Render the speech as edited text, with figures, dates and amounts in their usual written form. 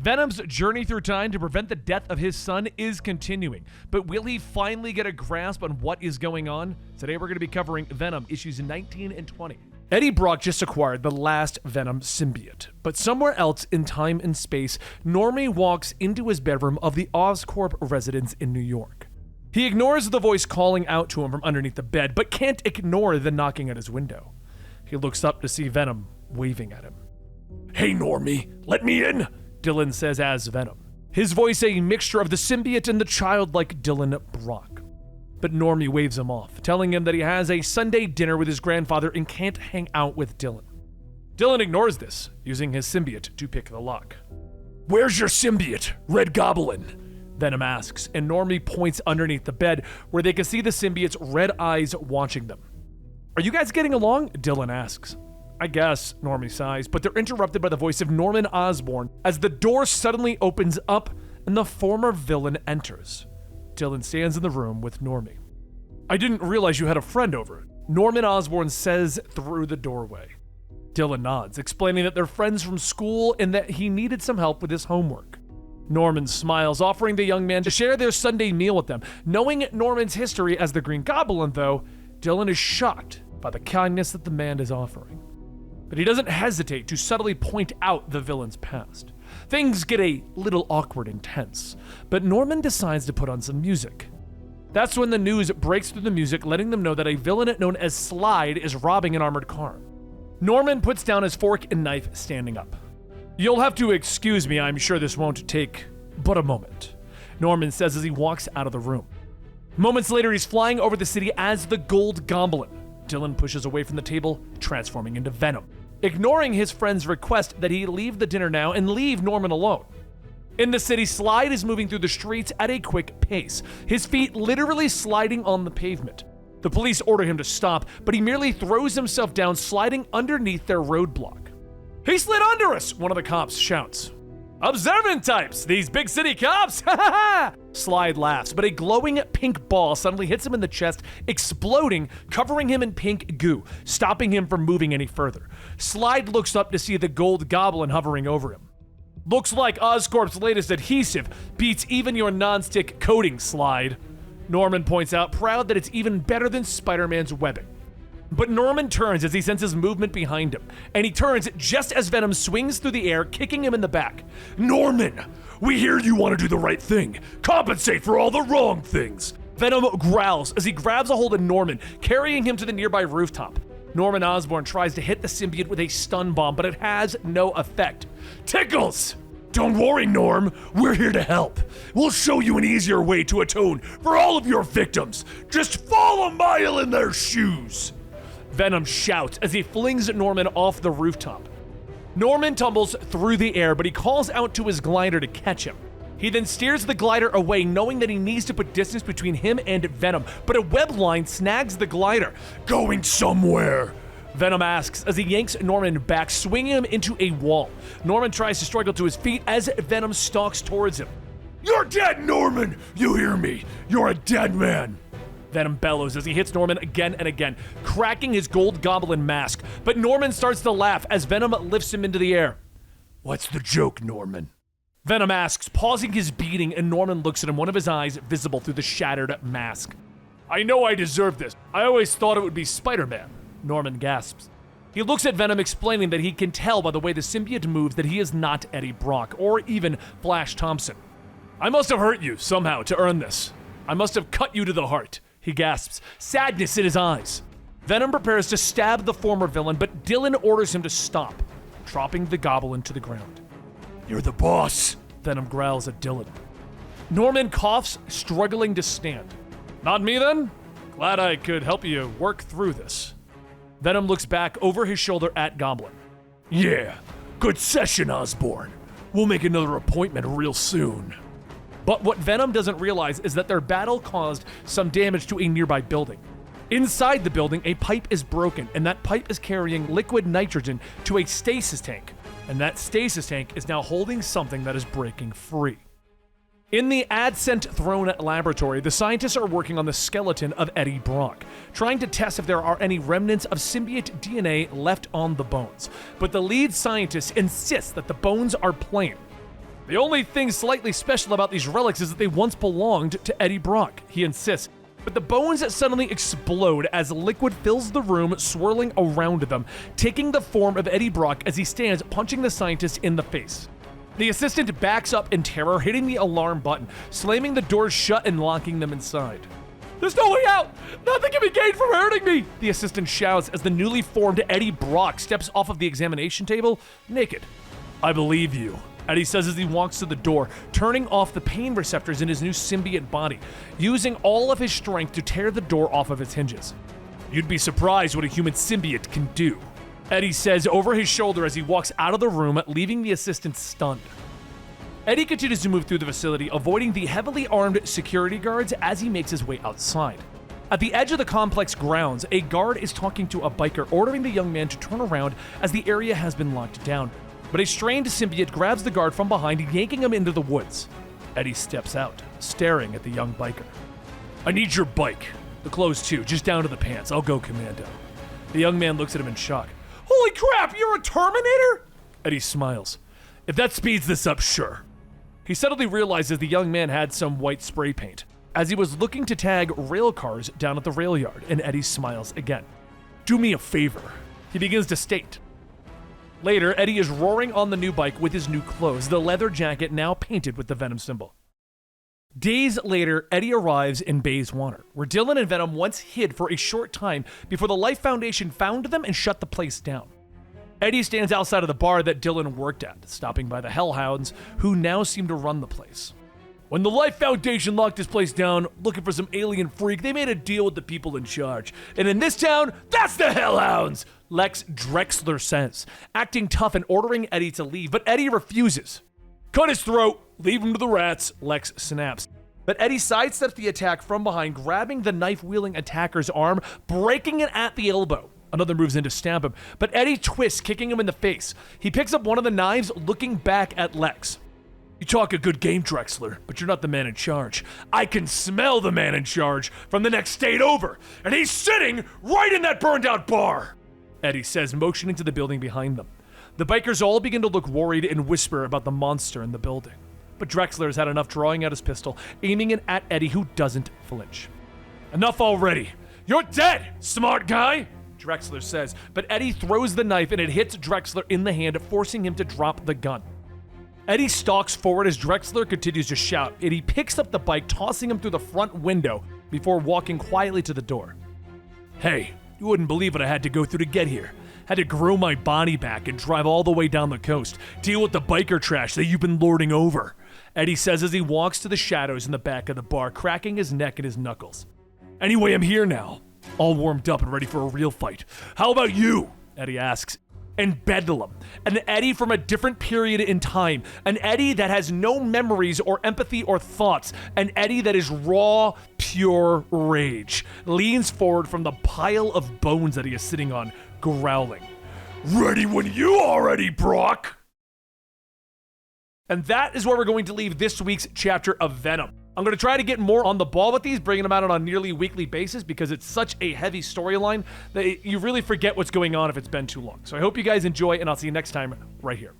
Venom's journey through time to prevent the death of his son is continuing, but will he finally get a grasp on what is going on? Today we're going to be covering Venom issues 19 and 20. Eddie Brock just acquired the last Venom symbiote, but somewhere else in time and space, Normie walks into his bedroom of the Oscorp residence in New York. He ignores the voice calling out to him from underneath the bed, but can't ignore the knocking at his window. He looks up to see Venom waving at him. "Hey Normie, let me in," Dylan says as Venom, his voice a mixture of the symbiote and the childlike Dylan Brock. But Normie waves him off, telling him that he has a Sunday dinner with his grandfather and can't hang out with Dylan. Dylan ignores this, using his symbiote to pick the lock. "Where's your symbiote, Red Goblin?" Venom asks, and Normie points underneath the bed where they can see the symbiote's red eyes watching them. "Are you guys getting along?" Dylan asks. "I guess," Normie sighs, but they're interrupted by the voice of Norman Osborn as the door suddenly opens up and the former villain enters. Dylan stands in the room with Normie. "I didn't realize you had a friend over," Norman Osborn says through the doorway. Dylan nods, explaining that they're friends from school and that he needed some help with his homework. Norman smiles, offering the young man to share their Sunday meal with them. Knowing Norman's history as the Green Goblin, though, Dylan is shocked by the kindness that the man is offering. But he doesn't hesitate to subtly point out the villain's past. Things get a little awkward and tense, but Norman decides to put on some music. That's when the news breaks through the music, letting them know that a villain known as Slide is robbing an armored car. Norman puts down his fork and knife, standing up. "You'll have to excuse me, I'm sure this won't take but a moment," Norman says as he walks out of the room. Moments later, he's flying over the city as the Gold Goblin. Dylan pushes away from the table, transforming into Venom, ignoring his friend's request that he leave the dinner now and leave Norman alone. In the city, Slide is moving through the streets at a quick pace, his feet literally sliding on the pavement. The police order him to stop, but he merely throws himself down, sliding underneath their roadblock. "He slid under us!" one of the cops shouts. "Observant types, these big city cops! Ha ha ha!" Slide laughs, but a glowing pink ball suddenly hits him in the chest, exploding, covering him in pink goo, stopping him from moving any further. Slide looks up to see the Gold Goblin hovering over him. "Looks like Oscorp's latest adhesive beats even your non-stick coating, Slide," Norman points out, proud that it's even better than Spider-Man's webbing. But Norman turns as he senses movement behind him, and he turns just as Venom swings through the air, kicking him in the back. "Norman, we hear you want to do the right thing. Compensate for all the wrong things." Venom growls as he grabs a hold of Norman, carrying him to the nearby rooftop. Norman Osborn tries to hit the symbiote with a stun bomb, but it has no effect. "Tickles! Don't worry, Norm. We're here to help. We'll show you an easier way to atone for all of your victims. Just fall a mile in their shoes." Venom shouts as he flings Norman off the rooftop. Norman tumbles through the air, but he calls out to his glider to catch him. He then steers the glider away, knowing that he needs to put distance between him and Venom, but a web line snags the glider. "Going somewhere?" Venom asks as he yanks Norman back, swinging him into a wall. Norman tries to struggle to his feet as Venom stalks towards him. "You're dead, Norman! You hear me? You're a dead man!" Venom bellows as he hits Norman again and again, cracking his Gold Goblin mask, but Norman starts to laugh as Venom lifts him into the air. "What's the joke, Norman?" Venom asks, pausing his beating, and Norman looks at him, one of his eyes visible through the shattered mask. "I know I deserve this. I always thought it would be Spider-Man," Norman gasps. He looks at Venom, explaining that he can tell by the way the symbiote moves that he is not Eddie Brock, or even Flash Thompson. "I must have hurt you, somehow, to earn this. I must have cut you to the heart," he gasps, sadness in his eyes. Venom prepares to stab the former villain, but Dylan orders him to stop, dropping the goblin to the ground. "You're the boss," Venom growls at Dylan. Norman coughs, struggling to stand. "Not me, then? Glad I could help you work through this." Venom looks back over his shoulder at Goblin. "Yeah, good session, Osborn. We'll make another appointment real soon." But what Venom doesn't realize is that their battle caused some damage to a nearby building. Inside the building, a pipe is broken, and that pipe is carrying liquid nitrogen to a stasis tank, and that stasis tank is now holding something that is breaking free. In the Adcent Throne laboratory, the scientists are working on the skeleton of Eddie Brock, trying to test if there are any remnants of symbiote DNA left on the bones. But the lead scientist insists that the bones are plain. The only thing slightly special about these relics is that they once belonged to Eddie Brock, he insists. But the bones suddenly explode as liquid fills the room, swirling around them, taking the form of Eddie Brock as he stands punching the scientist in the face. The assistant backs up in terror, hitting the alarm button, slamming the doors shut and locking them inside. "There's no way out! Nothing can be gained from hurting me!" the assistant shouts as the newly formed Eddie Brock steps off of the examination table, naked. "I believe you," Eddie says as he walks to the door, turning off the pain receptors in his new symbiote body, using all of his strength to tear the door off of its hinges. "You'd be surprised what a human symbiote can do," Eddie says over his shoulder as he walks out of the room, leaving the assistant stunned. Eddie continues to move through the facility, avoiding the heavily armed security guards as he makes his way outside. At the edge of the complex grounds, a guard is talking to a biker, ordering the young man to turn around as the area has been locked down. But a strained symbiote grabs the guard from behind, yanking him into the woods. Eddie steps out, staring at the young biker. "I need your bike. The clothes too, just down to the pants. I'll go commando." The young man looks at him in shock. "Holy crap, you're a Terminator?" Eddie smiles. "If that speeds this up, sure." He suddenly realizes the young man had some white spray paint, as he was looking to tag rail cars down at the rail yard, and Eddie smiles again. "Do me a favor," he begins to state. Later, Eddie is roaring on the new bike with his new clothes, the leather jacket now painted with the Venom symbol. Days later, Eddie arrives in Bayswater, where Dylan and Venom once hid for a short time before the Life Foundation found them and shut the place down. Eddie stands outside of the bar that Dylan worked at, stopping by the Hellhounds, who now seem to run the place. "When the Life Foundation locked this place down, looking for some alien freak, they made a deal with the people in charge. And in this town, that's the Hellhounds!" Lex Drexler says, acting tough and ordering Eddie to leave, but Eddie refuses. "Cut his throat! Leave him to the rats!" Lex snaps. But Eddie sidesteps the attack from behind, grabbing the knife-wielding attacker's arm, breaking it at the elbow. Another moves in to stab him, but Eddie twists, kicking him in the face. He picks up one of the knives, looking back at Lex. "You talk a good game, Drexler, but you're not the man in charge. I can smell the man in charge from the next state over, and he's sitting right in that burned-out bar," Eddie says, motioning to the building behind them. The bikers all begin to look worried and whisper about the monster in the building. But Drexler has had enough, drawing out his pistol, aiming it at Eddie, who doesn't flinch. "Enough already. You're dead, smart guy," Drexler says, but Eddie throws the knife and it hits Drexler in the hand, forcing him to drop the gun. Eddie stalks forward as Drexler continues to shout, and he picks up the bike, tossing him through the front window before walking quietly to the door. "Hey, you wouldn't believe what I had to go through to get here. Had to grow my body back and drive all the way down the coast, deal with the biker trash that you've been lording over," Eddie says as he walks to the shadows in the back of the bar, cracking his neck and his knuckles. "Anyway, I'm here now, all warmed up and ready for a real fight. How about you?" Eddie asks. And Bedlam, an Eddie from a different period in time, an Eddie that has no memories or empathy or thoughts, an Eddie that is raw, pure rage, leans forward from the pile of bones that he is sitting on, growling. "Ready when you are, Eddie Brock!" And that is where we're going to leave this week's chapter of Venom. I'm going to try to get more on the ball with these, bringing them out on a nearly weekly basis because it's such a heavy storyline that you really forget what's going on if it's been too long. So I hope you guys enjoy, and I'll see you next time right here.